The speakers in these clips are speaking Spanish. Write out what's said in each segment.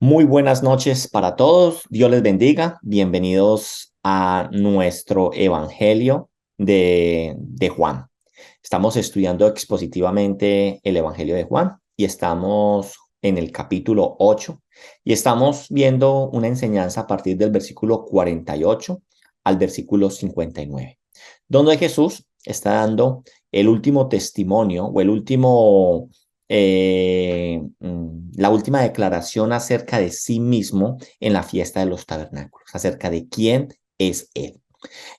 Muy buenas noches para todos. Dios les bendiga. Bienvenidos a nuestro Evangelio de Juan. Estamos estudiando expositivamente el Evangelio de Juan y estamos en el capítulo 8 y estamos viendo una enseñanza a partir del versículo 48 al versículo 59, donde Jesús está dando el último testimonio o la última declaración acerca de sí mismo en la fiesta de los tabernáculos, acerca de quién es Él.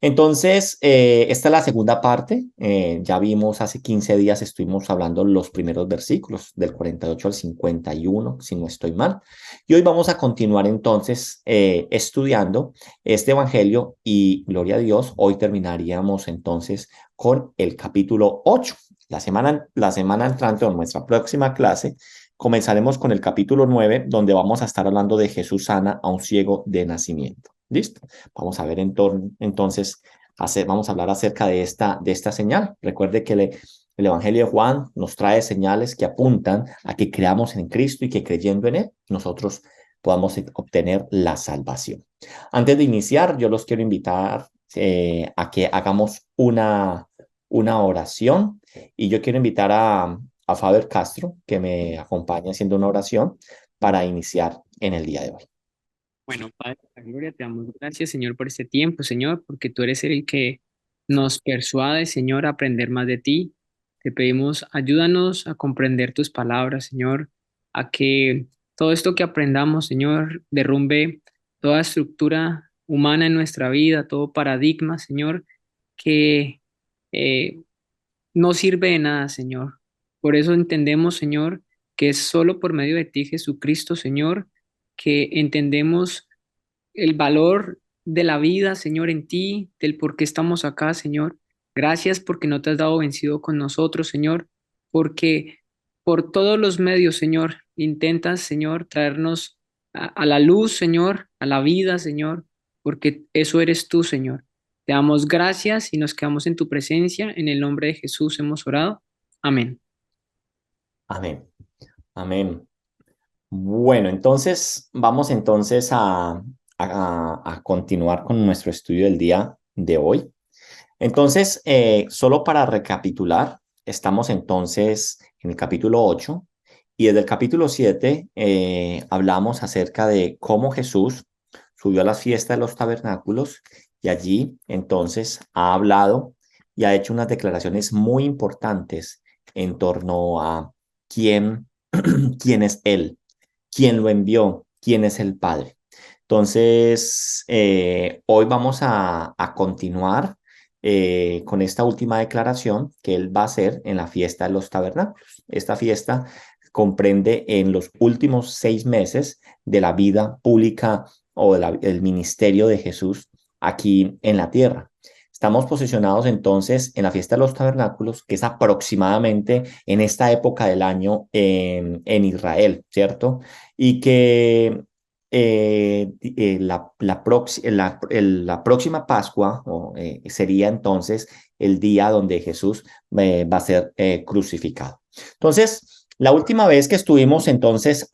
Entonces, esta es la segunda parte. Ya vimos hace 15 días, estuvimos hablando los primeros versículos del 48 al 51, si no estoy mal. Y hoy vamos a continuar entonces estudiando este evangelio y gloria a Dios, hoy terminaríamos entonces con el capítulo 8. La semana entrante o nuestra próxima clase comenzaremos con el capítulo 9, donde vamos a estar hablando de Jesús sana a un ciego de nacimiento. ¿Listo? Vamos a ver entonces, vamos a hablar acerca de esta señal. Recuerde que el Evangelio de Juan nos trae señales que apuntan a que creamos en Cristo y que creyendo en Él, nosotros podamos obtener la salvación. Antes de iniciar, yo los quiero invitar a que hagamos una oración y yo quiero invitar a Faber Castro que me acompañe haciendo una oración para iniciar en el día de hoy. Bueno, Padre, la gloria, te damos gracias, Señor, por este tiempo, Señor, porque tú eres el que nos persuade, Señor, a aprender más de ti. Te pedimos, ayúdanos a comprender tus palabras, Señor, a que todo esto que aprendamos, Señor, derrumbe toda estructura humana en nuestra vida, todo paradigma, Señor, que eh, no sirve de nada, Señor. Por eso entendemos, Señor, que es solo por medio de ti, Jesucristo, Señor, que entendemos el valor de la vida, Señor, en ti, del por qué estamos acá, Señor. Gracias porque no te has dado vencido con nosotros, Señor, porque por todos los medios, Señor, intentas, Señor, traernos a la luz, Señor, a la vida, Señor, porque eso eres tú, Señor. Te damos gracias y nos quedamos en tu presencia. En el nombre de Jesús hemos orado. Amén. Amén. Amén. Bueno, entonces vamos entonces a continuar con nuestro estudio del día de hoy. Entonces, solo para recapitular, estamos entonces en el capítulo 8 y desde el capítulo 7 hablamos acerca de cómo Jesús subió a la fiesta de los tabernáculos y allí entonces ha hablado y ha hecho unas declaraciones muy importantes en torno a quién, quién es Él, quién lo envió, quién es el Padre. Entonces, hoy vamos a continuar con esta última declaración que él va a hacer en la fiesta de los tabernáculos. Esta fiesta comprende en los últimos 6 meses de la vida pública o del ministerio de Jesús aquí en la tierra. Estamos posicionados entonces en la fiesta de los tabernáculos, que es aproximadamente en esta época del año en Israel, ¿cierto? Y que la próxima Pascua sería entonces el día donde Jesús va a ser crucificado. Entonces, la última vez que estuvimos entonces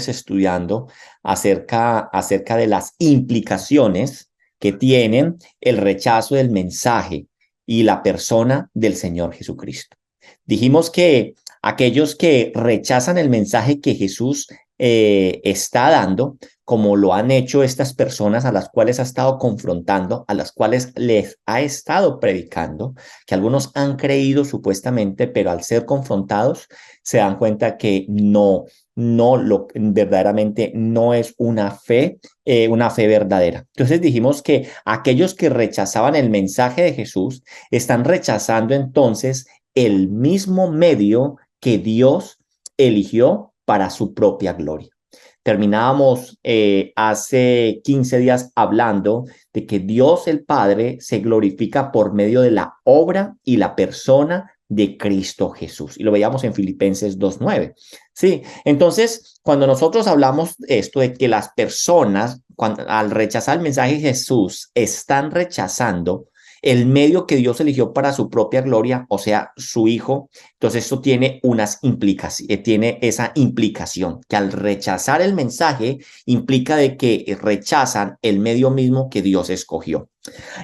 estudiando acerca de las implicaciones que tienen el rechazo del mensaje y la persona del Señor Jesucristo. Dijimos que aquellos que rechazan el mensaje que Jesús está dando, como lo han hecho estas personas a las cuales ha estado confrontando, a las cuales les ha estado predicando, que algunos han creído supuestamente, pero al ser confrontados se dan cuenta que verdaderamente no es una fe verdadera. Entonces dijimos que aquellos que rechazaban el mensaje de Jesús están rechazando entonces el mismo medio que Dios eligió para su propia gloria. Terminábamos hace 15 días hablando de que Dios el Padre se glorifica por medio de la obra y la persona de Cristo Jesús. Y lo veíamos en Filipenses 2:9. Sí, entonces cuando nosotros hablamos de esto, de que las personas al rechazar el mensaje de Jesús están rechazando el medio que Dios eligió para su propia gloria, o sea, su Hijo. Entonces esto tiene tiene esa implicación, que al rechazar el mensaje implica de que rechazan el medio mismo que Dios escogió.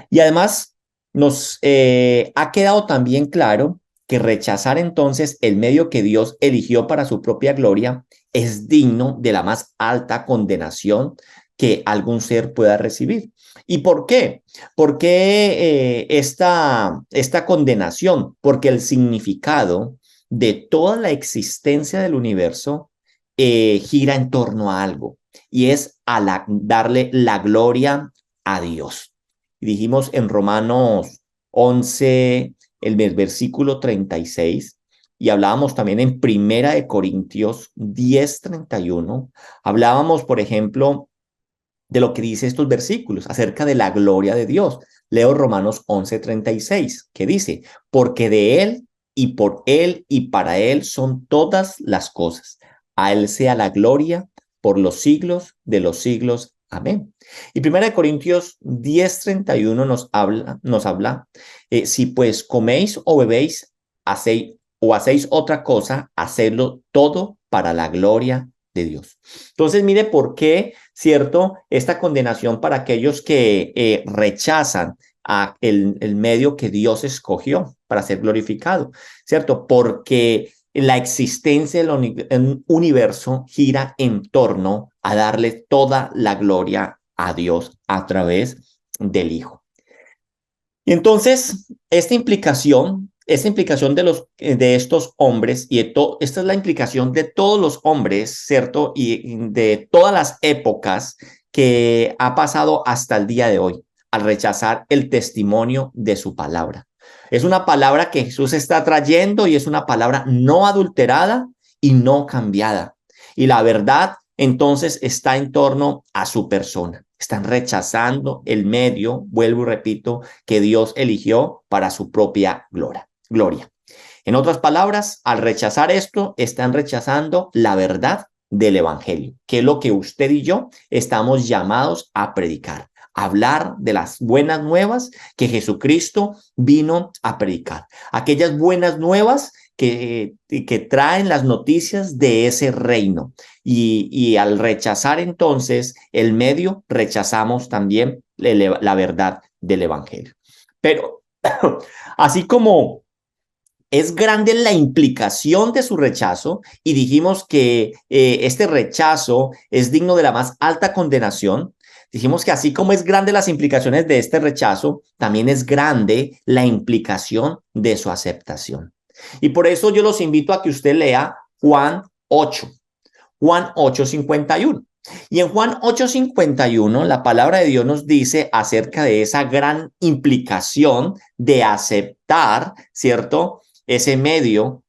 Y además nos ha quedado también claro que rechazar entonces el medio que Dios eligió para su propia gloria es digno de la más alta condenación que algún ser pueda recibir. ¿Y por qué? ¿Por qué esta condenación? Porque el significado de toda la existencia del universo gira en torno a algo, y es darle la gloria a Dios. Dijimos en Romanos 11, el versículo 36, y hablábamos también en Primera de Corintios 10:31. Hablábamos, por ejemplo, de lo que dice estos versículos acerca de la gloria de Dios. Leo Romanos 11:36, que dice, porque de Él y por Él y para Él son todas las cosas. A Él sea la gloria por los siglos de los siglos. Amén. Y 1 Corintios 10:31 nos habla, si pues coméis o bebéis, hacéis otra cosa, hacedlo todo para la gloria de Dios. Entonces, mire por qué, ¿cierto? Esta condenación para aquellos que rechazan el medio que Dios escogió para ser glorificado, ¿cierto? Porque la existencia del universo gira en torno a darle toda la gloria a Dios a través del Hijo. Y entonces, esta implicación de estos hombres, esta es la implicación de todos los hombres, ¿cierto? Y de todas las épocas que ha pasado hasta el día de hoy, al rechazar el testimonio de su palabra. Es una palabra que Jesús está trayendo y es una palabra no adulterada y no cambiada. Y la verdad, entonces, está en torno a su persona. Están rechazando el medio, vuelvo y repito, que Dios eligió para su propia gloria. En otras palabras, al rechazar esto, están rechazando la verdad del evangelio, que es lo que usted y yo estamos llamados a predicar, hablar de las buenas nuevas que Jesucristo vino a predicar, aquellas buenas nuevas que traen las noticias de ese reino. Y al rechazar entonces el medio, rechazamos también la verdad del evangelio. Pero así como es grande la implicación de su rechazo, y dijimos que este rechazo es digno de la más alta condenación, dijimos que así como es grande las implicaciones de este rechazo, también es grande la implicación de su aceptación. Y por eso yo los invito a que usted lea Juan 8. Juan 8:51. Y en Juan 8:51, la palabra de Dios nos dice acerca de esa gran implicación de aceptar, ¿cierto? Ese medio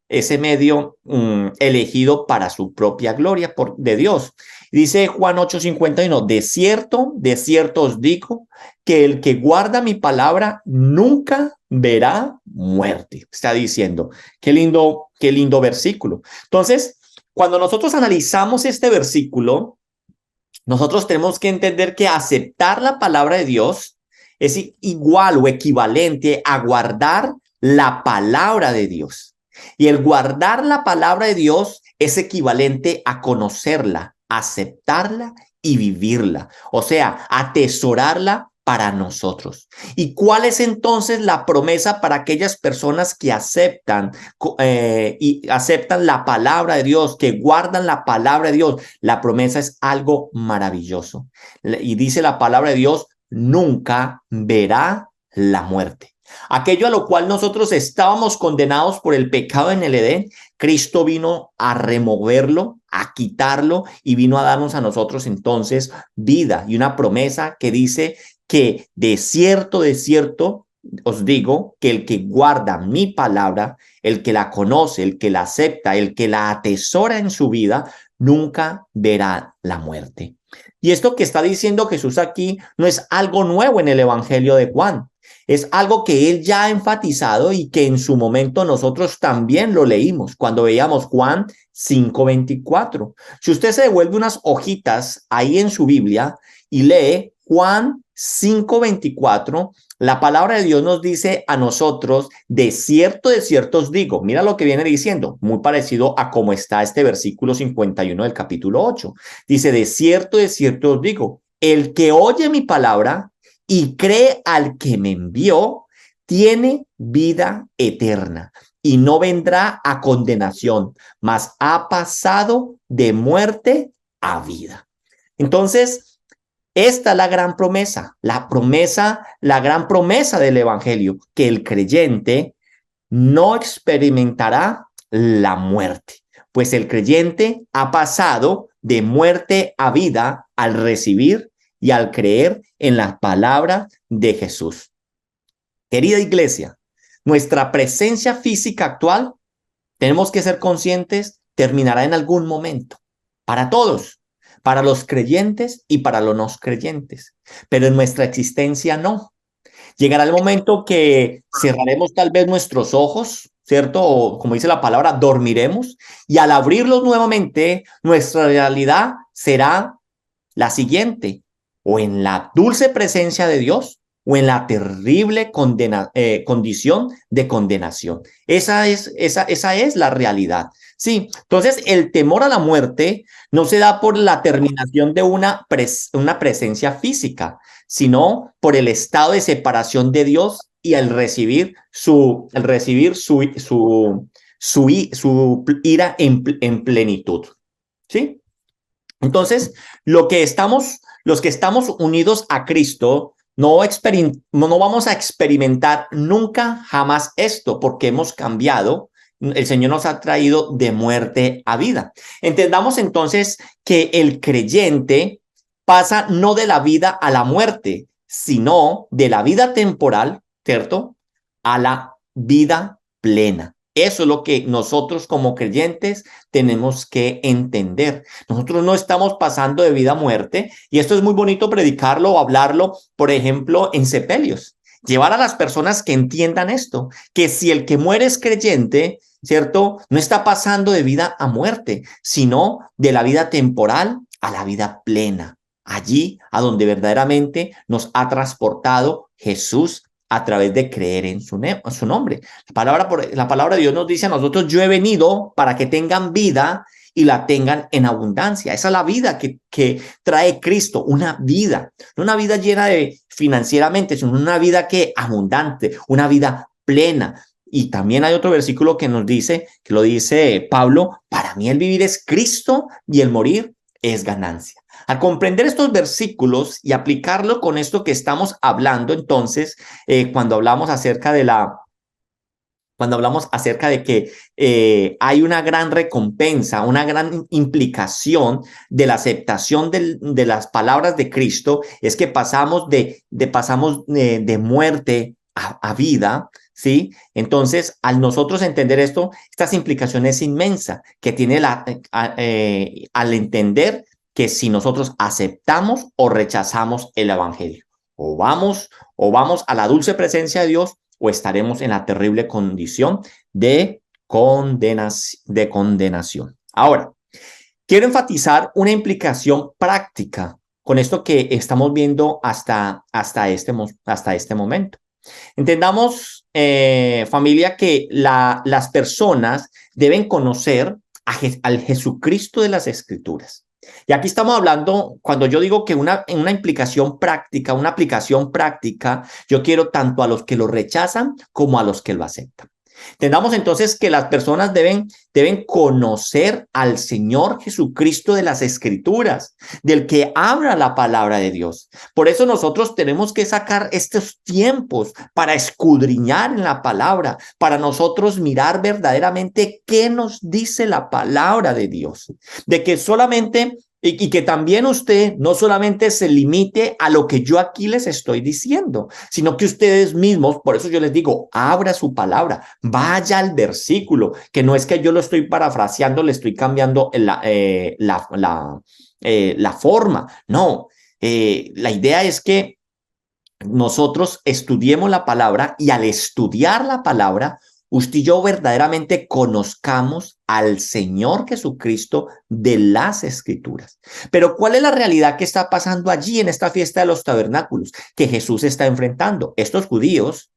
elegido para su propia gloria de Dios. Dice Juan 8:51, de cierto os digo que el que guarda mi palabra nunca verá muerte. Está diciendo, qué lindo versículo. Entonces, cuando nosotros analizamos este versículo, nosotros tenemos que entender que aceptar la palabra de Dios es igual o equivalente a guardar la palabra de Dios. Y el guardar la palabra de Dios es equivalente a conocerla, aceptarla y vivirla. O sea, atesorarla para nosotros. ¿Y cuál es entonces la promesa para aquellas personas que aceptan la palabra de Dios, que guardan la palabra de Dios? La promesa es algo maravilloso. Y dice la palabra de Dios, nunca verá la muerte. Aquello a lo cual nosotros estábamos condenados por el pecado en el Edén, Cristo vino a removerlo, a quitarlo, y vino a darnos a nosotros entonces vida y una promesa que dice que de cierto os digo que el que guarda mi palabra, el que la conoce, el que la acepta, el que la atesora en su vida, nunca verá la muerte. Y esto que está diciendo Jesús aquí no es algo nuevo en el Evangelio de Juan. Es algo que él ya ha enfatizado y que en su momento nosotros también lo leímos cuando veíamos Juan 5:24. Si usted se devuelve unas hojitas ahí en su Biblia y lee Juan 5:24, La palabra de Dios nos dice a nosotros, de cierto os digo, mira lo que viene diciendo, muy parecido a cómo está este versículo 51 del capítulo 8. Dice, de cierto os digo, el que oye mi palabra y cree al que me envió, tiene vida eterna y no vendrá a condenación, mas ha pasado de muerte a vida. Entonces, esta es la gran promesa del evangelio, que el creyente no experimentará la muerte, pues el creyente ha pasado de muerte a vida al recibir y al creer en la palabra de Jesús. Querida iglesia, nuestra presencia física actual, tenemos que ser conscientes, terminará en algún momento, para todos, para los creyentes y para los no creyentes, pero en nuestra existencia no. Llegará el momento que cerraremos tal vez nuestros ojos, ¿cierto? O como dice la palabra, dormiremos, y al abrirlos nuevamente, nuestra realidad será la siguiente: o en la dulce presencia de Dios o en la terrible condición de condenación. Esa es la realidad. Sí, entonces el temor a la muerte no se da por la terminación de una presencia física, sino por el estado de separación de Dios y su ira en plenitud. ¿Sí? Entonces, los que estamos unidos a Cristo, no vamos a experimentar nunca jamás esto, porque hemos cambiado. El Señor nos ha traído de muerte a vida. Entendamos entonces que el creyente pasa no de la vida a la muerte, sino de la vida temporal, ¿cierto?, a la vida plena. Eso es lo que nosotros como creyentes tenemos que entender. Nosotros no estamos pasando de vida a muerte, y esto es muy bonito predicarlo o hablarlo, por ejemplo, en sepelios. Llevar a las personas que entiendan esto, que si el que muere es creyente, ¿cierto?, no está pasando de vida a muerte, sino de la vida temporal a la vida plena, allí a donde verdaderamente nos ha transportado Jesús a través de creer en su nombre. La palabra de Dios nos dice a nosotros: yo he venido para que tengan vida y la tengan en abundancia. Esa es la vida que trae Cristo, una vida, no una vida llena de financieramente, sino una vida que abundante, una vida plena. Y también hay otro versículo que nos dice, que lo dice Pablo: para mí el vivir es Cristo y el morir es ganancia. Al comprender estos versículos y aplicarlo con esto que estamos hablando, entonces, cuando hablamos acerca de que hay una gran recompensa, una gran implicación de la aceptación de las palabras de Cristo, es que pasamos de muerte a vida, ¿sí? Entonces, al nosotros entender esto, estas implicaciones inmensas que tiene al entender que si nosotros aceptamos o rechazamos el evangelio, o vamos a la dulce presencia de Dios, o estaremos en la terrible condición de condenación. Ahora, quiero enfatizar una implicación práctica con esto que estamos viendo hasta este momento. Entendamos, familia, que las personas deben conocer al Jesucristo de las Escrituras. Y aquí estamos hablando, cuando yo digo que una implicación práctica, una aplicación práctica, yo quiero tanto a los que lo rechazan como a los que lo aceptan. Entendamos entonces que las personas deben conocer al Señor Jesucristo de las Escrituras, del que habla la palabra de Dios. Por eso nosotros tenemos que sacar estos tiempos para escudriñar en la palabra, para nosotros mirar verdaderamente qué nos dice la palabra de Dios. De que solamente y que también usted no solamente se limite a lo que yo aquí les estoy diciendo, sino que ustedes mismos, por eso yo les digo, abra su palabra, vaya al versículo, que no es que yo lo estoy parafraseando, le estoy cambiando la forma. No, la idea es que nosotros estudiemos la palabra, y al estudiar la palabra usted y yo verdaderamente conozcamos al Señor Jesucristo de las Escrituras. Pero ¿cuál es la realidad que está pasando allí en esta fiesta de los tabernáculos que Jesús está enfrentando? Estos judíos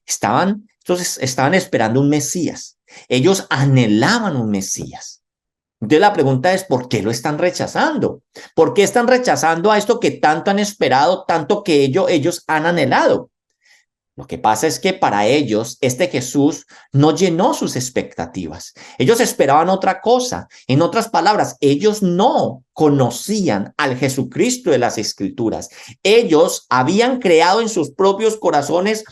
estaban esperando un Mesías. Ellos anhelaban un Mesías. Entonces la pregunta es, ¿por qué lo están rechazando? ¿Por qué están rechazando a esto que tanto han esperado, tanto que ellos han anhelado? Lo que pasa es que para ellos este Jesús no llenó sus expectativas. Ellos esperaban otra cosa. En otras palabras, ellos no conocían al Jesucristo de las Escrituras. Ellos habían creado en sus propios corazones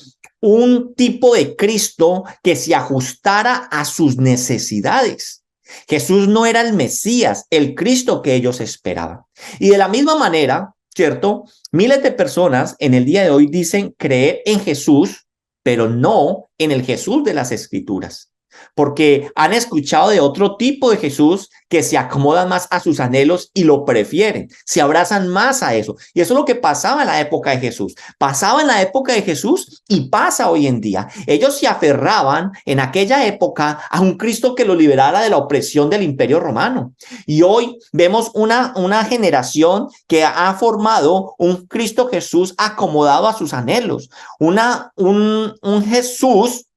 un tipo de Cristo que se ajustara a sus necesidades. Jesús no era el Mesías, el Cristo que ellos esperaban. Y de la misma manera, ¿cierto? Miles de personas en el día de hoy dicen creer en Jesús, pero no en el Jesús de las Escrituras, porque han escuchado de otro tipo de Jesús que se acomodan más a sus anhelos y lo prefieren, se abrazan más a eso. Y eso es lo que pasaba en la época de Jesús. Pasaba en la época de Jesús y pasa hoy en día. Ellos se aferraban en aquella época a un Cristo que lo liberara de la opresión del Imperio Romano. Y hoy vemos una generación que ha formado un Cristo Jesús acomodado a sus anhelos, un Jesús,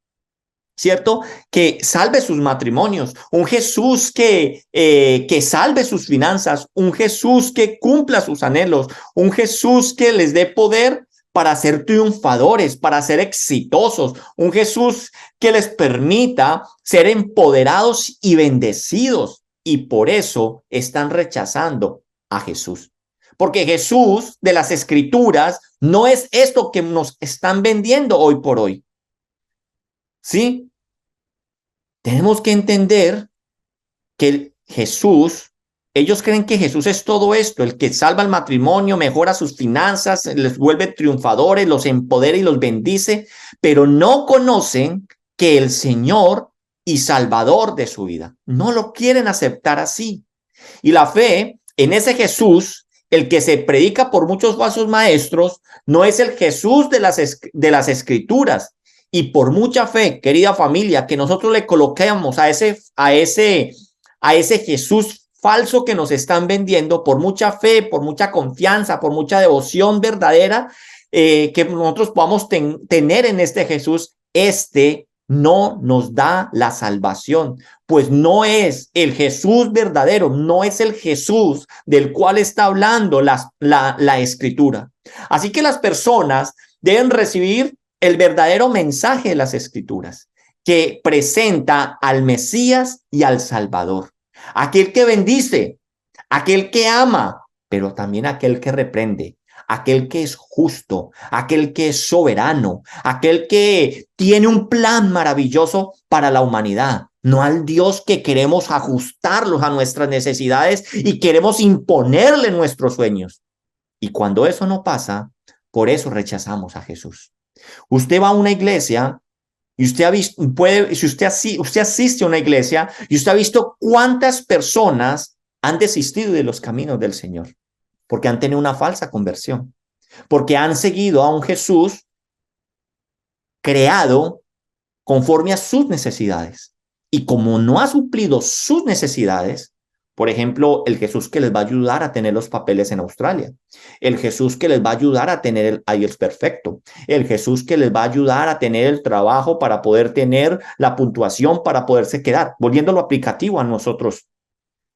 ¿cierto? Que salve sus matrimonios, un Jesús que salve sus finanzas, un Jesús que cumpla sus anhelos, un Jesús que les dé poder para ser triunfadores, para ser exitosos, un Jesús que les permita ser empoderados y bendecidos. Y por eso están rechazando a Jesús. Porque Jesús de las Escrituras no es esto que nos están vendiendo hoy por hoy. ¿Sí? Tenemos que entender que Jesús, ellos creen que Jesús es todo esto, el que salva el matrimonio, mejora sus finanzas, les vuelve triunfadores, los empodera y los bendice, pero no conocen que el Señor y Salvador de su vida. No lo quieren aceptar así. Y la fe en ese Jesús, el que se predica por muchos falsos maestros, no es el Jesús de las Escrituras. Y por mucha fe, querida familia, que nosotros le coloquemos a ese Jesús falso que nos están vendiendo, por mucha fe, por mucha confianza, por mucha devoción verdadera que nosotros podamos tener en este Jesús, no nos da la salvación, pues no es el Jesús verdadero, no es el Jesús del cual está hablando la Escritura. Así que las personas deben recibir el verdadero mensaje de las Escrituras, que presenta al Mesías y al Salvador, aquel que bendice, aquel que ama, pero también aquel que reprende, aquel que es justo, aquel que es soberano, aquel que tiene un plan maravilloso para la humanidad, no al Dios que queremos ajustarlos a nuestras necesidades y queremos imponerle nuestros sueños. Y cuando eso no pasa, por eso rechazamos a Jesús. Usted va a una iglesia y usted ha visto, si usted asiste a una iglesia y usted ha visto cuántas personas han desistido de los caminos del Señor, porque han tenido una falsa conversión, porque han seguido a un Jesús creado conforme a sus necesidades. Y como no ha suplido sus necesidades, por ejemplo, el Jesús que les va a ayudar a tener los papeles en Australia, el Jesús que les va a ayudar a tener el IELTS perfecto, el Jesús que les va a ayudar a tener el trabajo para poder tener la puntuación para poderse quedar, volviéndolo aplicativo a nosotros.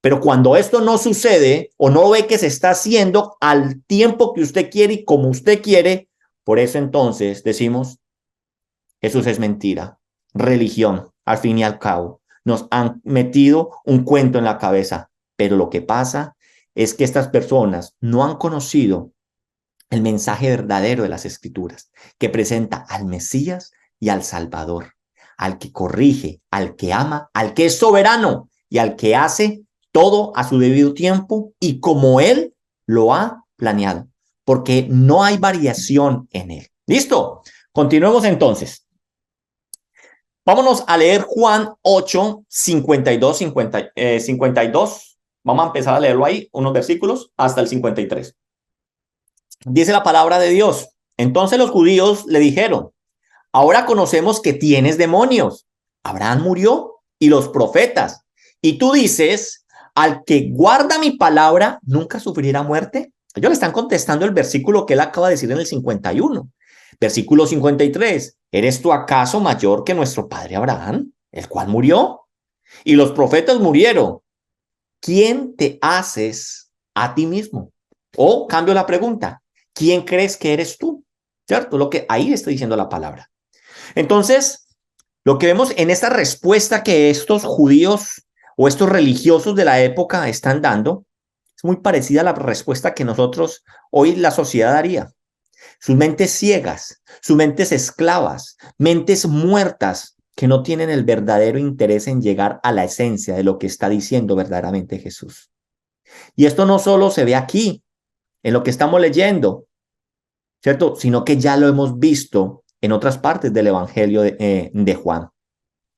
Pero cuando esto no sucede o no ve que se está haciendo al tiempo que usted quiere y como usted quiere, por eso entonces decimos, Jesús es mentira, religión, al fin y al cabo. Nos han metido un cuento en la cabeza, pero lo que pasa es que estas personas no han conocido el mensaje verdadero de las Escrituras, que presenta al Mesías y al Salvador, al que corrige, al que ama, al que es soberano y al que hace todo a su debido tiempo y como Él lo ha planeado, porque no hay variación en Él. ¿Listo? Continuemos entonces. Vámonos a leer Juan 8, 52. Vamos a empezar a leerlo ahí, unos versículos, hasta el 53. Dice la palabra de Dios. Entonces los judíos le dijeron, ahora conocemos que tienes demonios. Abraham murió y los profetas. Y tú dices, al que guarda mi palabra, nunca sufrirá muerte. Ellos le están contestando el versículo que él acaba de decir en el 51. Versículo 53. ¿Eres tú acaso mayor que nuestro padre Abraham, el cual murió? Y los profetas murieron. ¿Quién te haces a ti mismo? O cambio la pregunta, ¿quién crees que eres tú? ¿Cierto? Lo que ahí está diciendo la palabra. Entonces, lo que vemos en esta respuesta que estos judíos o estos religiosos de la época están dando es muy parecida a la respuesta que nosotros hoy la sociedad daría. Sus mentes ciegas, sus mentes esclavas, mentes muertas que no tienen el verdadero interés en llegar a la esencia de lo que está diciendo verdaderamente Jesús. Y esto no solo se ve aquí, en lo que estamos leyendo, ¿cierto? Sino que ya lo hemos visto en otras partes del Evangelio de Juan.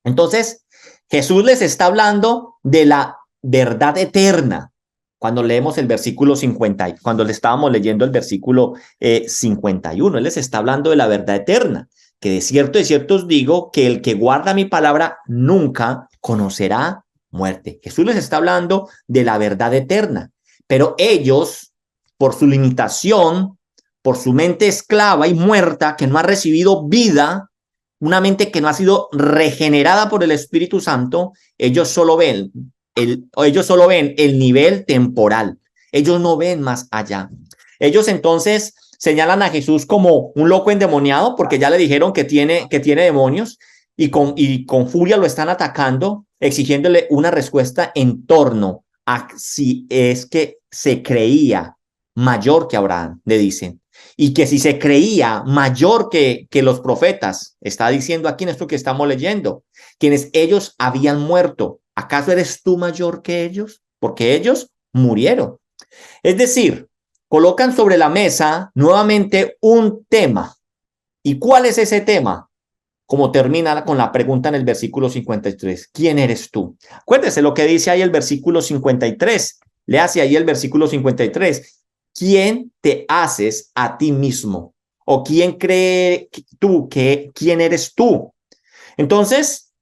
Entonces, Jesús les está hablando de la verdad eterna. Cuando leemos el versículo 50, cuando le estábamos leyendo el versículo 51, Él les está hablando de la verdad eterna, que de cierto os digo que el que guarda mi palabra nunca conocerá muerte. Jesús les está hablando de la verdad eterna, pero ellos, por su limitación, por su mente esclava y muerta, que no ha recibido vida, una mente que no ha sido regenerada por el Espíritu Santo, ellos solo ven el nivel temporal. Ellos no ven más allá. Ellos entonces señalan a Jesús como un loco endemoniado porque ya le dijeron que tiene demonios y con furia lo están atacando, exigiéndole una respuesta en torno a si es que se creía mayor que Abraham, le dicen. Y que si se creía mayor que los profetas, está diciendo aquí en esto que estamos leyendo, quienes ellos habían muerto, ¿acaso eres tú mayor que ellos? Porque ellos murieron. Es decir, colocan sobre la mesa nuevamente un tema. ¿Y cuál es ese tema? Como termina con la pregunta en el versículo 53. ¿Quién eres tú? Acuérdese lo que dice ahí el versículo 53. Le hace ahí el versículo 53. ¿Quién te haces a ti mismo? ¿O quién cree tú que quién eres tú? Entonces,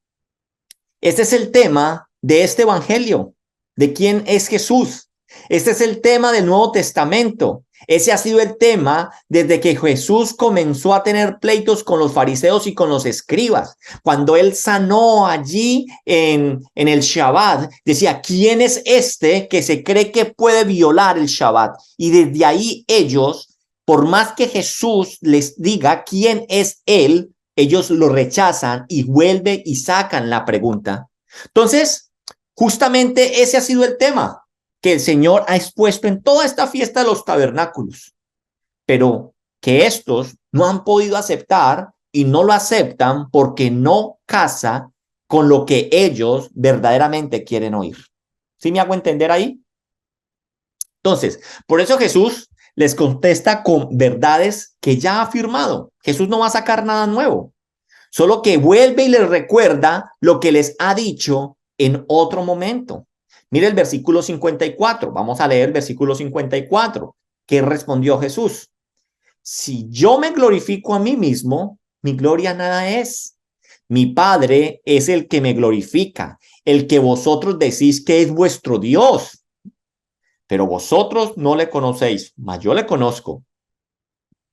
este es el tema de este evangelio, de quién es Jesús. Este es el tema del Nuevo Testamento. Ese ha sido el tema desde que Jesús comenzó a tener pleitos con los fariseos y con los escribas. Cuando él sanó allí en el Shabbat, decía, ¿quién es este que se cree que puede violar el Shabbat? Y desde ahí ellos, por más que Jesús les diga quién es él, ellos lo rechazan y vuelven y sacan la pregunta. Entonces, justamente ese ha sido el tema que el Señor ha expuesto en toda esta fiesta de los tabernáculos, pero que estos no han podido aceptar y no lo aceptan porque no casa con lo que ellos verdaderamente quieren oír. ¿Sí me hago entender ahí? Entonces, por eso Jesús les contesta con verdades que ya ha afirmado. Jesús no va a sacar nada nuevo, solo que vuelve y les recuerda lo que les ha dicho en otro momento. Mire el versículo 54. Vamos a leer el versículo 54. ¿Qué respondió Jesús? Si yo me glorifico a mí mismo, mi gloria nada es. Mi Padre es el que me glorifica, el que vosotros decís que es vuestro Dios. Pero vosotros no le conocéis, mas yo le conozco.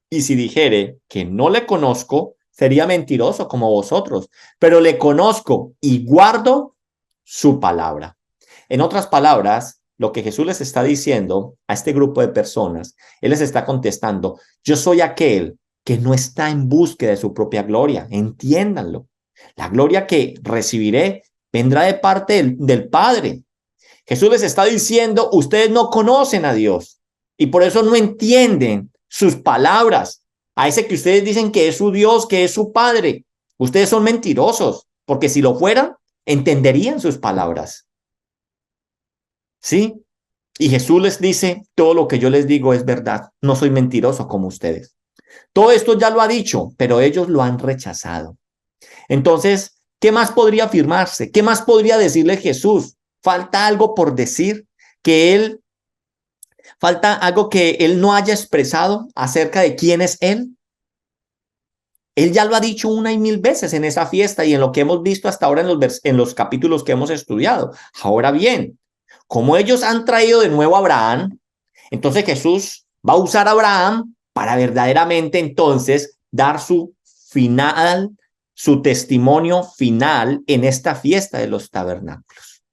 Y si dijere que no le conozco, sería mentiroso como vosotros, pero le conozco y guardo su palabra. En otras palabras, lo que Jesús les está diciendo a este grupo de personas, Él les está contestando, yo soy aquel que no está en búsqueda de su propia gloria, entiéndanlo. La gloria que recibiré vendrá de parte del Padre. Jesús les está diciendo, ustedes no conocen a Dios y por eso no entienden sus palabras. A ese que ustedes dicen que es su Dios, que es su Padre. Ustedes son mentirosos, porque si lo fueran, entenderían sus palabras. ¿Sí? Y Jesús les dice, todo lo que yo les digo es verdad. No soy mentiroso como ustedes. Todo esto ya lo ha dicho, pero ellos lo han rechazado. Entonces, ¿qué más podría afirmarse? ¿Qué más podría decirle Jesús? ¿Falta algo por decir? ¿Falta algo que él no haya expresado acerca de quién es él? Él ya lo ha dicho una y mil veces en esa fiesta y en lo que hemos visto hasta ahora en los capítulos que hemos estudiado. Ahora bien, como ellos han traído de nuevo a Abraham, entonces Jesús va a usar a Abraham para verdaderamente entonces dar su final, su testimonio final en esta fiesta de los tabernáculos.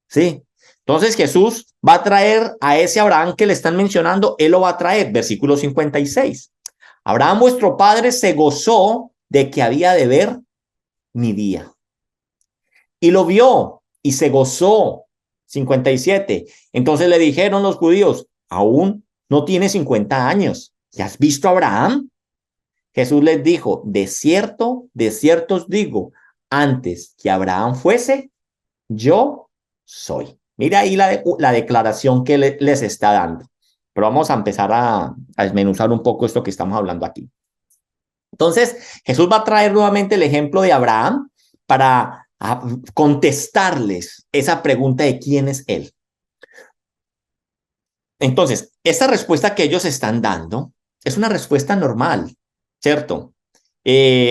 ¿Sí? Entonces Jesús va a traer a ese Abraham que le están mencionando, él lo va a traer, versículo 56. Abraham, vuestro padre, se gozó de que había de ver mi día. Y lo vio y se gozó. 57. Entonces le dijeron los judíos, aún no tiene 50 años. ¿Ya has visto a Abraham? Jesús les dijo, de cierto os digo, antes que Abraham fuese, yo soy. Mira ahí la declaración que les está dando. Pero vamos a empezar a desmenuzar un poco esto que estamos hablando aquí. Entonces, Jesús va a traer nuevamente el ejemplo de Abraham para contestarles esa pregunta de quién es él. Entonces, esa respuesta que ellos están dando es una respuesta normal, ¿cierto?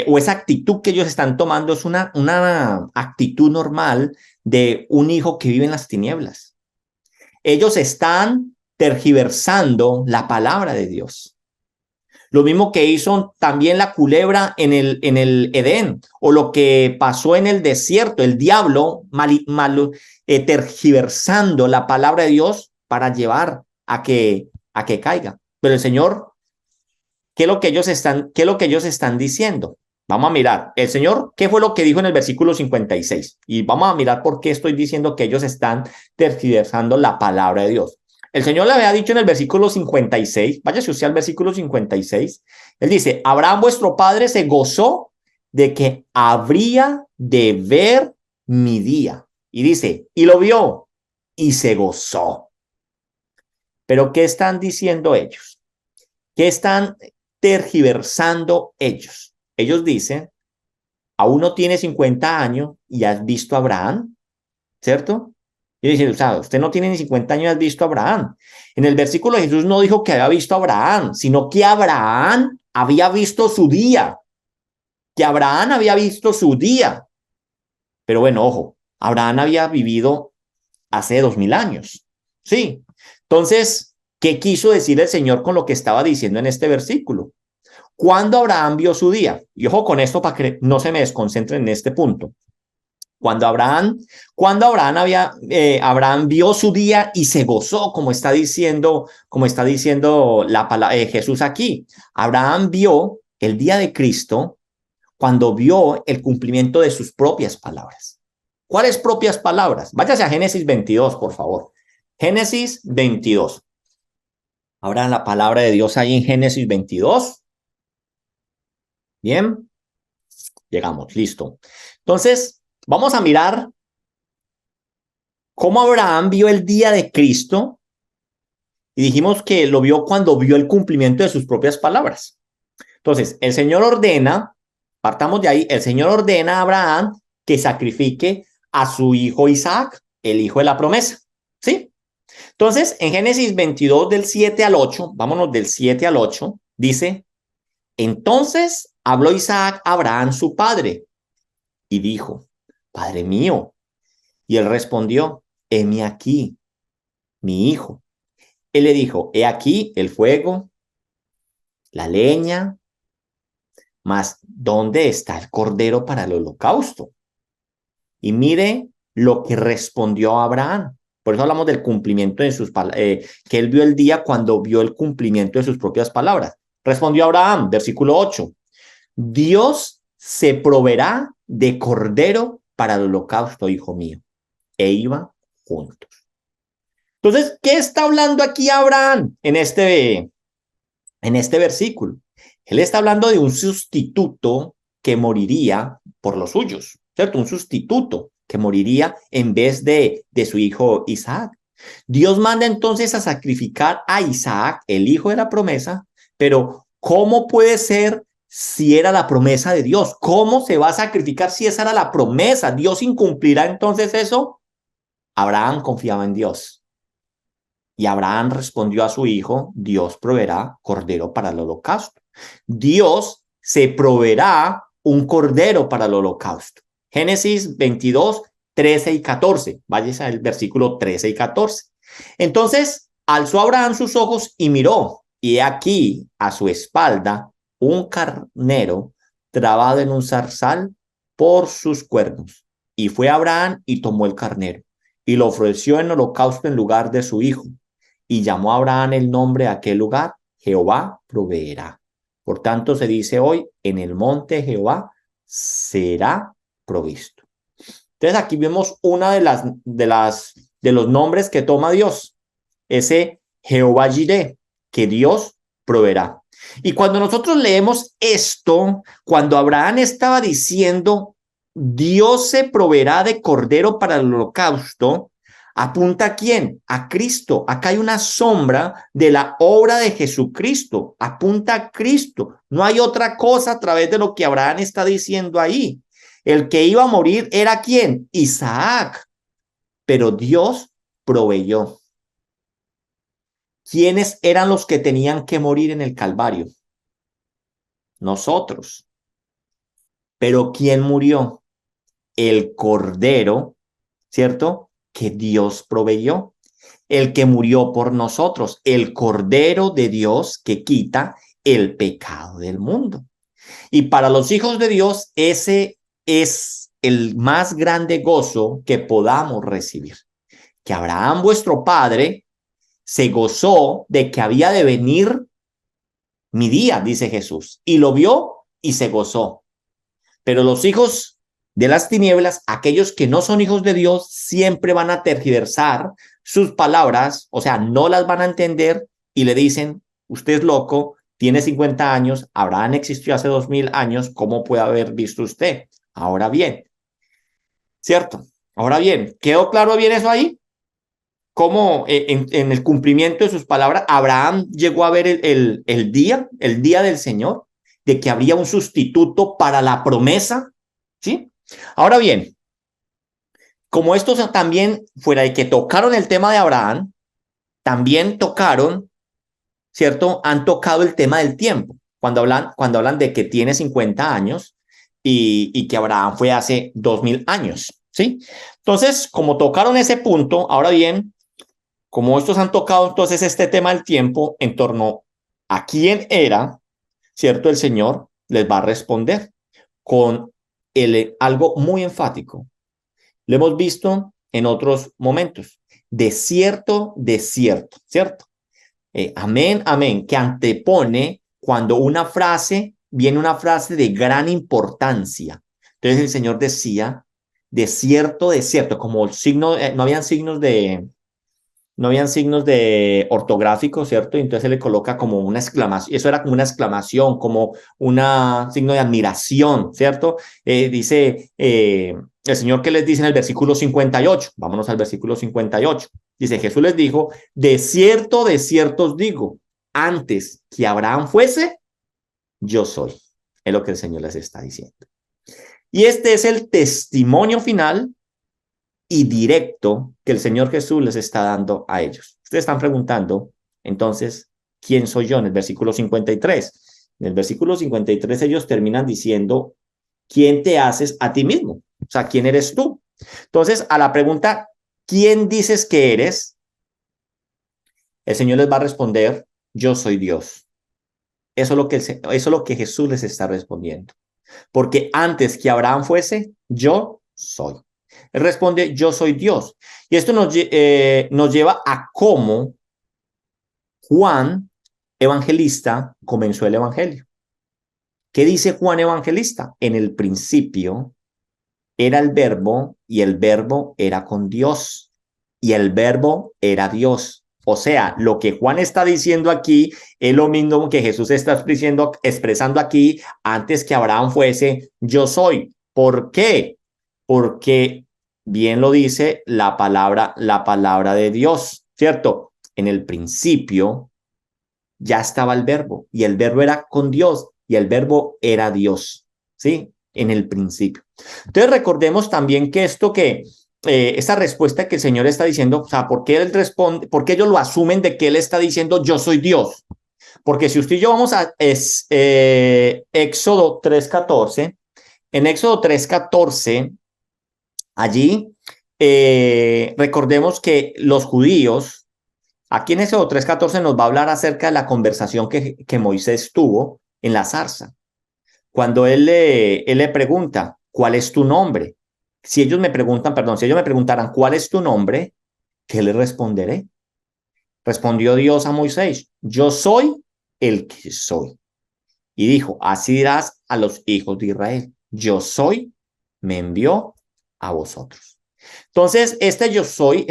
O esa actitud que ellos están tomando es una actitud normal de un hijo que vive en las tinieblas. Ellos están tergiversando la palabra de Dios. Lo mismo que hizo también la culebra en el Edén, o lo que pasó en el desierto, el diablo tergiversando la palabra de Dios para llevar a que caiga. Pero el Señor, ¿qué es lo que ellos están diciendo? Vamos a mirar. El Señor, ¿qué fue lo que dijo en el versículo 56? Y vamos a mirar por qué estoy diciendo que ellos están tergiversando la palabra de Dios. El Señor le había dicho en el versículo 56, váyase usted al versículo 56, él dice, Abraham vuestro padre se gozó de que habría de ver mi día. Y dice, y lo vio y se gozó. Pero ¿qué están diciendo ellos? ¿Qué están tergiversando ellos? Ellos dicen, aún no tiene 50 años y has visto a Abraham, ¿cierto? Y dice, o sea, usted no tiene ni 50 años y has visto a Abraham. En el versículo Jesús no dijo que había visto a Abraham, sino que Abraham había visto su día. Que Abraham había visto su día. Pero bueno, ojo, Abraham había vivido hace 2000 años. Sí. Entonces, ¿qué quiso decir el Señor con lo que estaba diciendo en este versículo? ¿Cuándo Abraham vio su día? Y ojo con esto para que no se me desconcentren en este punto. Abraham vio su día y se gozó, como está diciendo Jesús aquí. Abraham vio el día de Cristo cuando vio el cumplimiento de sus propias palabras. ¿Cuáles propias palabras? Váyase a Génesis 22, por favor. Génesis 22. Ahora la palabra de Dios ahí en Génesis 22. Bien, llegamos, listo. Entonces, vamos a mirar cómo Abraham vio el día de Cristo y dijimos que lo vio cuando vio el cumplimiento de sus propias palabras. Entonces, el Señor ordena, partamos de ahí, el Señor ordena a Abraham que sacrifique a su hijo Isaac, el hijo de la promesa, ¿sí? Entonces, en Génesis 22 del 7 al 8, vámonos del 7 al 8, dice, entonces habló Isaac a Abraham su padre y dijo, Padre mío. Y él respondió, heme aquí, mi hijo. Él le dijo, he aquí el fuego, la leña, mas ¿dónde está el cordero para el holocausto? Y mire lo que respondió Abraham. Por eso hablamos del cumplimiento de sus palabras, que él vio el día cuando vio el cumplimiento de sus propias palabras. Respondió Abraham, versículo 8, Dios se proveerá de cordero para el holocausto, hijo mío. E iban juntos. Entonces, ¿qué está hablando aquí Abraham en este versículo? Él está hablando de un sustituto que moriría por los suyos, ¿cierto? Un sustituto que moriría en vez de su hijo Isaac. Dios manda entonces a sacrificar a Isaac, el hijo de la promesa, pero ¿cómo puede ser si era la promesa de Dios? ¿Cómo se va a sacrificar si esa era la promesa? ¿Dios incumplirá entonces eso? Abraham confiaba en Dios. Y Abraham respondió a su hijo, Dios proveerá cordero para el holocausto. Dios se proveerá un cordero para el holocausto. Génesis 22, 13 y 14. Váyase al versículo 13 y 14. Entonces alzó Abraham sus ojos y miró, y he aquí a su espalda un carnero trabado en un zarzal por sus cuernos. Y fue Abraham y tomó el carnero y lo ofreció en holocausto en lugar de su hijo. Y llamó a Abraham el nombre de aquel lugar, Jehová proveerá. Por tanto se dice hoy, en el monte Jehová será provisto. Entonces aquí vemos una de los nombres que toma Dios, ese Jehová Jireh, que Dios proveerá. Y cuando nosotros leemos esto, cuando Abraham estaba diciendo, Dios se proveerá de cordero para el holocausto, ¿apunta a quién? A Cristo. Acá hay una sombra de la obra de Jesucristo. Apunta a Cristo. No hay otra cosa a través de lo que Abraham está diciendo ahí. El que iba a morir era ¿quién? Isaac. Pero Dios proveyó. ¿Quiénes eran los que tenían que morir en el Calvario? Nosotros. Pero ¿quién murió? El Cordero, ¿cierto? Que Dios proveyó. El que murió por nosotros, el Cordero de Dios que quita el pecado del mundo. Y para los hijos de Dios, ese es el más grande gozo que podamos recibir. Que Abraham, vuestro padre, se gozó de que había de venir mi día, dice Jesús, y lo vio y se gozó. Pero los hijos de las tinieblas, aquellos que no son hijos de Dios, siempre van a tergiversar sus palabras, o sea, no las van a entender y le dicen, usted es loco, tiene 50 años, Abraham existió hace 2000 años, ¿cómo puede haber visto usted? Ahora bien, ¿cierto? Ahora bien, ¿quedó claro bien eso ahí? Cómo en el cumplimiento de sus palabras, Abraham llegó a ver el día del Señor, de que habría un sustituto para la promesa, ¿sí? Ahora bien, como estos también, fuera de que tocaron el tema de Abraham, también tocaron, ¿cierto? Han tocado el tema del tiempo, cuando hablan de que tiene 50 años y que Abraham fue hace 2000 años, ¿sí? Entonces, como tocaron ese punto, ahora bien, como estos han tocado entonces este tema del tiempo en torno a quién era, ¿cierto? El Señor les va a responder con algo muy enfático. Lo hemos visto en otros momentos. De cierto, ¿cierto? Amén, amén, que antepone cuando viene una frase de gran importancia. Entonces el Señor decía, de cierto, como signo, no habían signos de ortográficos, ¿cierto? Y entonces se le coloca como una exclamación, eso era como una exclamación, como un signo de admiración, ¿cierto? Dice el Señor que les dice en el versículo 58, vámonos al versículo 58, dice, Jesús les dijo, de cierto os digo, antes que Abraham fuese, yo soy. Es lo que el Señor les está diciendo. Y este es el testimonio final y directo que el Señor Jesús les está dando a ellos. Ustedes están preguntando, entonces, ¿quién soy yo? En el versículo 53. En el versículo 53 ellos terminan diciendo, ¿quién te haces a ti mismo? O sea, ¿quién eres tú? Entonces, a la pregunta, ¿quién dices que eres? El Señor les va a responder, yo soy Dios. Eso es lo que Jesús les está respondiendo. Porque antes que Abraham fuese, yo soy. Él responde, yo soy Dios. Y esto nos lleva a cómo Juan Evangelista comenzó el Evangelio. ¿Qué dice Juan Evangelista? En el principio era el verbo y el verbo era con Dios y el verbo era Dios. O sea, lo que Juan está diciendo aquí es lo mismo que Jesús está expresando aquí antes que Abraham fuese, yo soy. ¿Por qué? Porque bien lo dice la palabra de Dios, ¿cierto? En el principio ya estaba el verbo y el verbo era con Dios y el verbo era Dios, ¿sí? En el principio. Entonces recordemos también que esa respuesta que el Señor está diciendo, o sea, ¿por qué él responde? ¿Por qué ellos lo asumen de que él está diciendo yo soy Dios? Porque si usted y yo vamos a Éxodo 3:14, en Éxodo 3:14, allí recordemos que los judíos, aquí en Éxodo 3:14 nos va a hablar acerca de la conversación que Moisés tuvo en la zarza. Cuando él le pregunta, ¿cuál es tu nombre? Si ellos me preguntan, perdón, si ellos me preguntaran, ¿cuál es tu nombre? ¿Qué le responderé? Respondió Dios a Moisés, yo soy el que soy. Y dijo, así dirás a los hijos de Israel, yo soy, me envió a vosotros. Entonces, este yo soy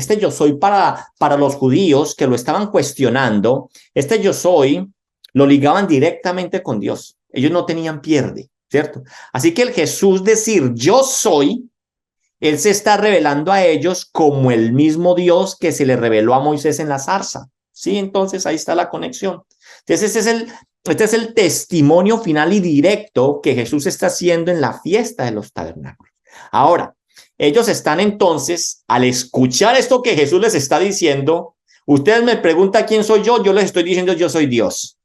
para los judíos que lo estaban cuestionando, este yo soy lo ligaban directamente con Dios. Ellos no tenían pierde, ¿cierto? Así que el Jesús decir yo soy, él se está revelando a ellos como el mismo Dios que se le reveló a Moisés en la zarza. Sí, entonces ahí está la conexión. Entonces este es el testimonio final y directo que Jesús está haciendo en la fiesta de los tabernáculos. Ahora, ellos están entonces, al escuchar esto que Jesús les está diciendo, ustedes me preguntan quién soy yo les estoy diciendo yo soy Dios.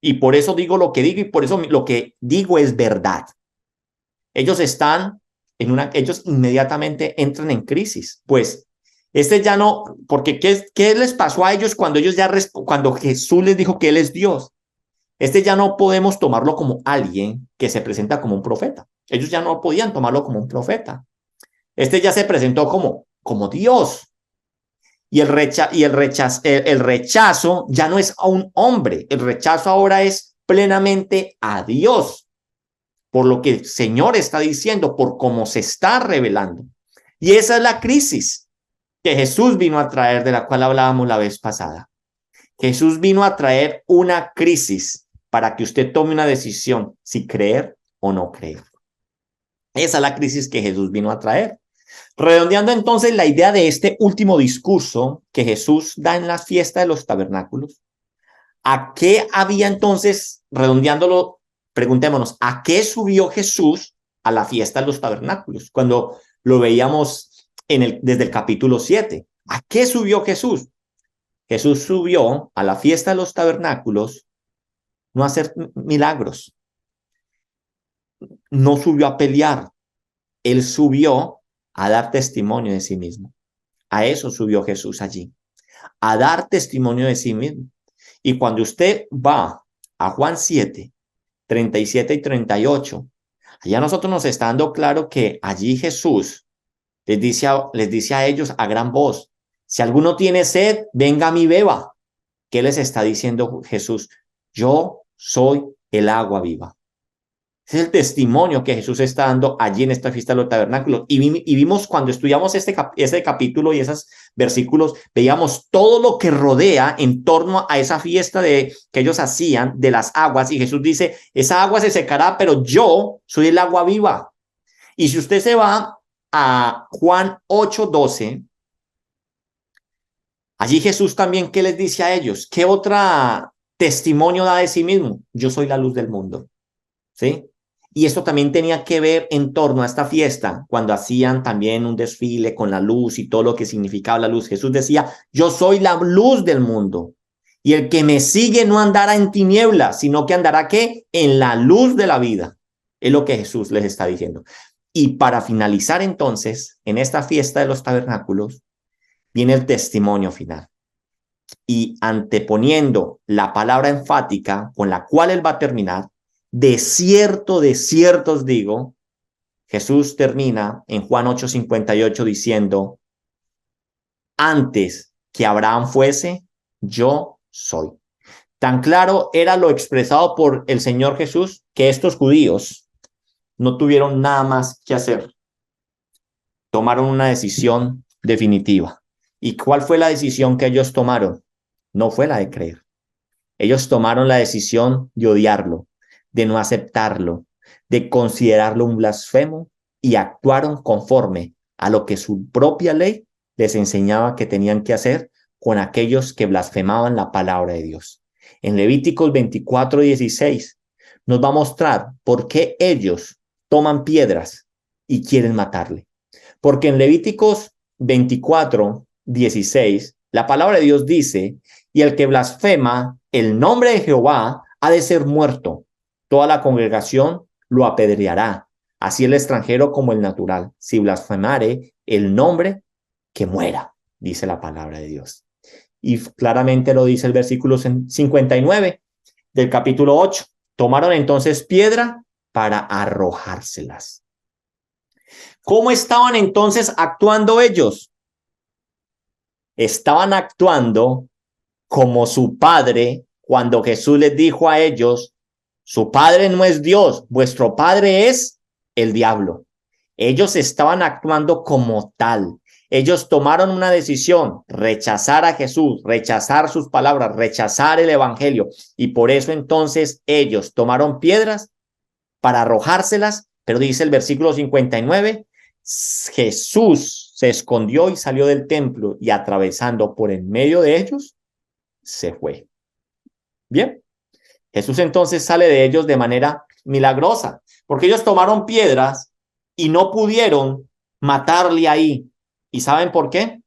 Y por eso digo lo que digo y por eso lo que digo es verdad. Ellos están ellos inmediatamente entran en crisis, pues ya no, porque ¿qué les pasó a ellos cuando cuando Jesús les dijo que Él es Dios? Ya no podemos tomarlo como alguien que se presenta como un profeta. Ellos ya no podían tomarlo como un profeta. Ya se presentó como Dios. Y el rechazo ya no es a un hombre, el rechazo ahora es plenamente a Dios, por lo que el Señor está diciendo, por cómo se está revelando. Y esa es la crisis que Jesús vino a traer, de la cual hablábamos la vez pasada. Jesús vino a traer una crisis para que usted tome una decisión, si creer o no creer. Esa es la crisis que Jesús vino a traer. Redondeando entonces la idea de este último discurso que Jesús da en la fiesta de los tabernáculos, ¿a qué había entonces, redondeándolo, preguntémonos, ¿a qué subió Jesús a la fiesta de los tabernáculos? Cuando lo veíamos desde el capítulo 7. ¿A qué subió Jesús? Jesús subió a la fiesta de los tabernáculos no a hacer milagros, no subió a pelear, él subió a dar testimonio de sí mismo. A eso subió Jesús allí, a dar testimonio de sí mismo. Y cuando usted va a Juan 7, 37 y 38, allá nosotros nos está dando claro que allí Jesús les dice a ellos a gran voz, si alguno tiene sed, venga a mí beba. ¿Qué les está diciendo Jesús? Yo soy el agua viva. Ese es el testimonio que Jesús está dando allí en esta fiesta de los tabernáculos. Y vimos cuando estudiamos este capítulo y esos versículos, veíamos todo lo que rodea en torno a esa fiesta que ellos hacían de las aguas. Y Jesús dice, esa agua se secará, pero yo soy el agua viva. Y si usted se va a Juan 8:12, allí Jesús también, ¿qué les dice a ellos? ¿Qué otra testimonio da de sí mismo? Yo soy la luz del mundo. ¿Sí? Y esto también tenía que ver en torno a esta fiesta, cuando hacían también un desfile con la luz y todo lo que significaba la luz. Jesús decía, yo soy la luz del mundo. Y el que me sigue no andará en tinieblas, sino que andará ¿qué? En la luz de la vida. Es lo que Jesús les está diciendo. Y para finalizar entonces, en esta fiesta de los tabernáculos, viene el testimonio final. Y anteponiendo la palabra enfática con la cual él va a terminar, de cierto os digo, Jesús termina en Juan 8:58 diciendo, antes que Abraham fuese, yo soy. Tan claro era lo expresado por el Señor Jesús que estos judíos no tuvieron nada más que hacer. Tomaron una decisión definitiva. ¿Y cuál fue la decisión que ellos tomaron? No fue la de creer. Ellos tomaron la decisión de odiarlo, de no aceptarlo, de considerarlo un blasfemo y actuaron conforme a lo que su propia ley les enseñaba que tenían que hacer con aquellos que blasfemaban la palabra de Dios. En Levíticos 24:16 nos va a mostrar por qué ellos toman piedras y quieren matarle. Porque en Levíticos 24:16 la palabra de Dios dice y el que blasfema el nombre de Jehová ha de ser muerto. Toda la congregación lo apedreará, así el extranjero como el natural. Si blasfemare el nombre, que muera, dice la palabra de Dios. Y claramente lo dice el versículo 59 del capítulo 8. Tomaron entonces piedra para arrojárselas. ¿Cómo estaban entonces actuando ellos? Estaban actuando como su padre cuando Jesús les dijo a ellos, su padre no es Dios, vuestro padre es el diablo. Ellos estaban actuando como tal. Ellos tomaron una decisión, rechazar a Jesús, rechazar sus palabras, rechazar el evangelio. Y por eso entonces ellos tomaron piedras para arrojárselas, pero dice el versículo 59, Jesús se escondió y salió del templo y atravesando por en medio de ellos, se fue. Bien, Jesús entonces sale de ellos de manera milagrosa, porque ellos tomaron piedras y no pudieron matarle ahí. ¿Y saben por qué?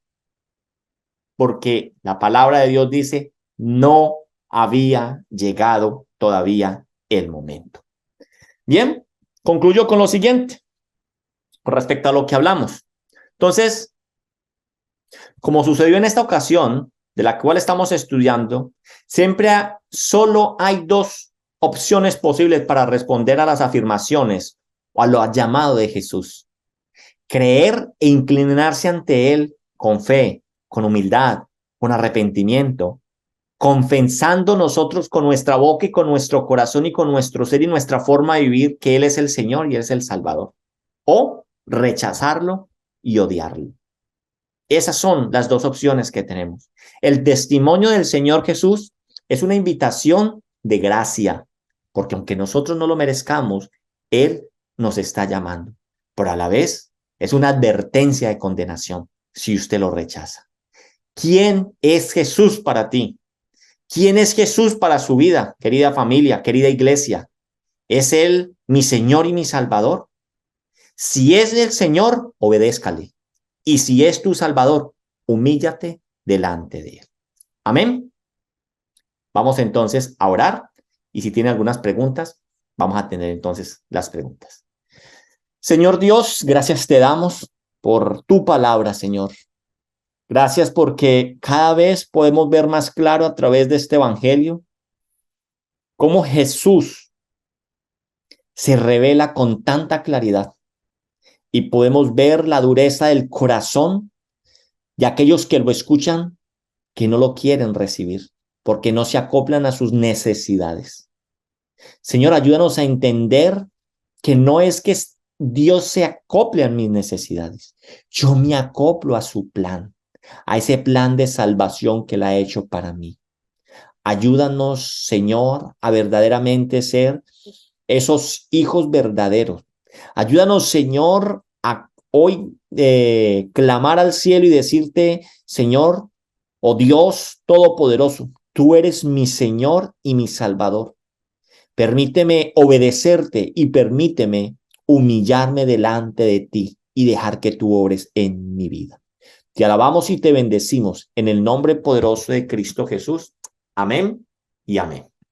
Porque la palabra de Dios dice, no había llegado todavía el momento. Bien, concluyo con lo siguiente, con respecto a lo que hablamos. Entonces, como sucedió en esta ocasión, de la cual estamos estudiando, siempre solo hay dos opciones posibles para responder a las afirmaciones o a lo llamado de Jesús. Creer e inclinarse ante Él con fe, con humildad, con arrepentimiento, confesando nosotros con nuestra boca y con nuestro corazón y con nuestro ser y nuestra forma de vivir que Él es el Señor y Él es el Salvador. O rechazarlo y odiarlo. Esas son las dos opciones que tenemos. El testimonio del Señor Jesús es una invitación de gracia, porque aunque nosotros no lo merezcamos, Él nos está llamando. Pero a la vez es una advertencia de condenación si usted lo rechaza. ¿Quién es Jesús para ti? ¿Quién es Jesús para su vida, querida familia, querida iglesia? ¿Es Él mi Señor y mi Salvador? Si es el Señor, obedézcale. Y si es tu Salvador, humíllate delante de Él. Amén. Vamos entonces a orar y si tiene algunas preguntas, vamos a tener entonces las preguntas. Señor Dios, gracias te damos por tu palabra, Señor. Gracias porque cada vez podemos ver más claro a través de este evangelio cómo Jesús se revela con tanta claridad y podemos ver la dureza del corazón de aquellos que lo escuchan, que no lo quieren recibir porque no se acoplan a sus necesidades. Señor, ayúdanos a entender que no es que Dios se acople a mis necesidades. Yo me acoplo a su plan, a ese plan de salvación que Él ha hecho para mí. Ayúdanos, Señor, a verdaderamente ser esos hijos verdaderos. Ayúdanos, Señor, a hoy clamar al cielo y decirte, Señor, oh Dios Todopoderoso, tú eres mi Señor y mi Salvador. Permíteme obedecerte y permíteme humillarme delante de ti y dejar que tú obres en mi vida. Te alabamos y te bendecimos en el nombre poderoso de Cristo Jesús. Amén y amén.